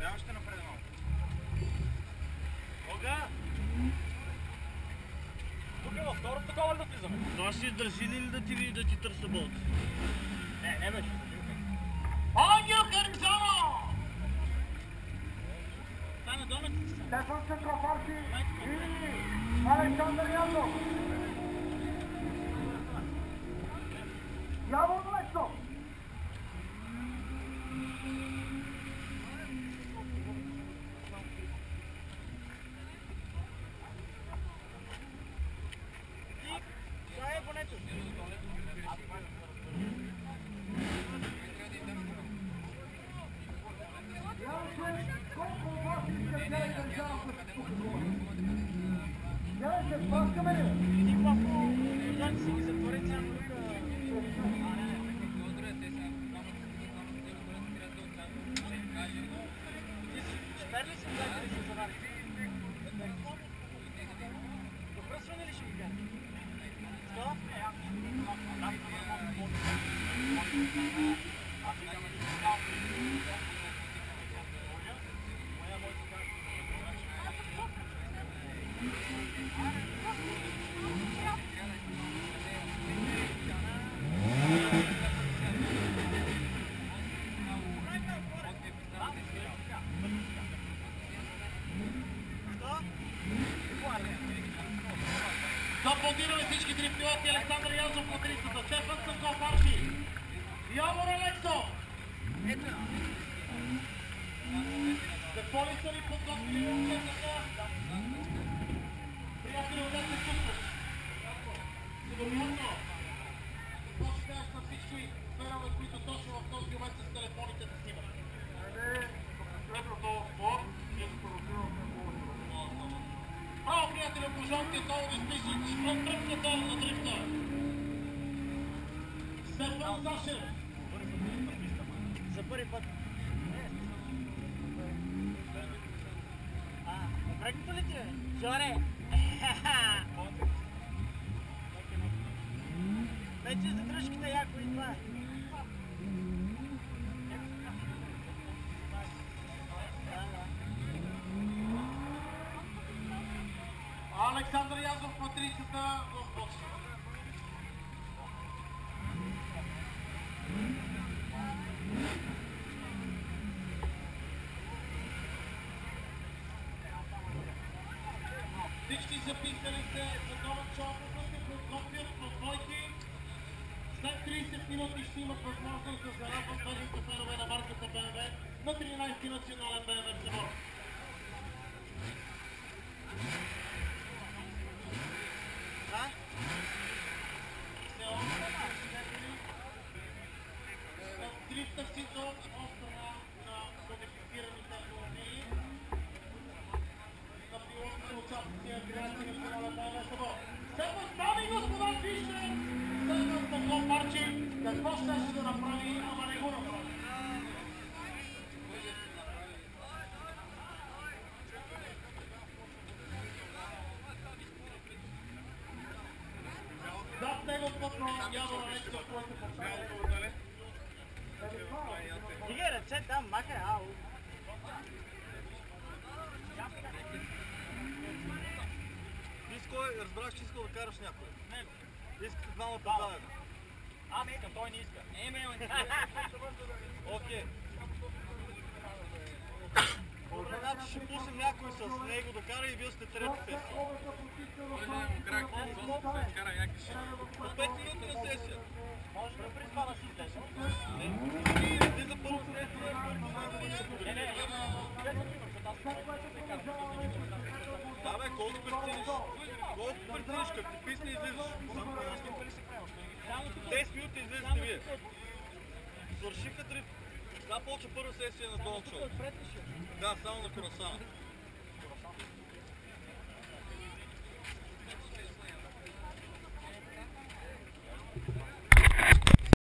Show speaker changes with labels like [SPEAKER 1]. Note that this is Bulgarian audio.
[SPEAKER 1] Да, още напред малко. Ога! Тук е във второто такова ли да влизаме?
[SPEAKER 2] Това ще държи ли да ти види да ти търся болт?
[SPEAKER 1] Не беше. Ангел Каримзано! Стана домата си.
[SPEAKER 3] Стефан Центрофарски и Александър Язов. Явор Лексов.
[SPEAKER 1] Това е бонето.
[SPEAKER 3] Колко от вас искат да държавам с тук дума? Не, се спаскаме ли?
[SPEAKER 1] Един папо, когато си ги затвори цяло тук. Шпер ли си когато ли се завари? Допръсване ли ще ги кажа? Що?
[SPEAKER 2] Аплодираме всички три пилоти. Александър Язов по трицата, Стефан Центрофарски, Явор Алексов. Какво ли са ни подготвили момчетата? Приятели, отдете чувстваш. Сигурно. Какво ще кажеш на всички фенове, които точно в този момент с телефоните да снимат?
[SPEAKER 3] След този спор, ние се поразбирахме повече.
[SPEAKER 2] Браво, приятели, пожалуйте долу да изпиши тръпката на дрифта. Стефан Зашев.
[SPEAKER 1] За първи път. Напрегнато ли ти е? Жоре! Вече за дръжката яко и това.
[SPEAKER 2] Александър Язов по трицата в бокса. Всички записали се за нова чопа, се подготвят по двойки. След 30 минути ще имат възможност да зарадват бъдните фенове на марката БМВ на 13-ти национален БМВ събор. Дрифта си до острова на кодифицираните автомобили. На пилотните участници на 13-ти национален БМВ събор. Сега, дами и господа, вижте! Стефан Центрофарски какво ще да направи, ама не го направи. Зад него плътно Явор Алексов, който поставя.
[SPEAKER 1] Дигай ръце там, махай, ау.
[SPEAKER 2] Разбрах, че искал да караш някой.
[SPEAKER 1] Не,
[SPEAKER 2] Искате двамата заедно.
[SPEAKER 1] аз не искам, той не иска.
[SPEAKER 2] Окей. Значи ще пуснем някой с него да кара и вие сте трета сесия. По 5 минути на сесия.
[SPEAKER 1] Може да приспа да си издеш.
[SPEAKER 2] Ти за първо сесия. Да бе, колко прецениш? Колко прецениш, като ти писне излизаш? 10 минути излизате вие. Свършиха три. Сега почва първа сесия на Долчо. Да, само на Курасана.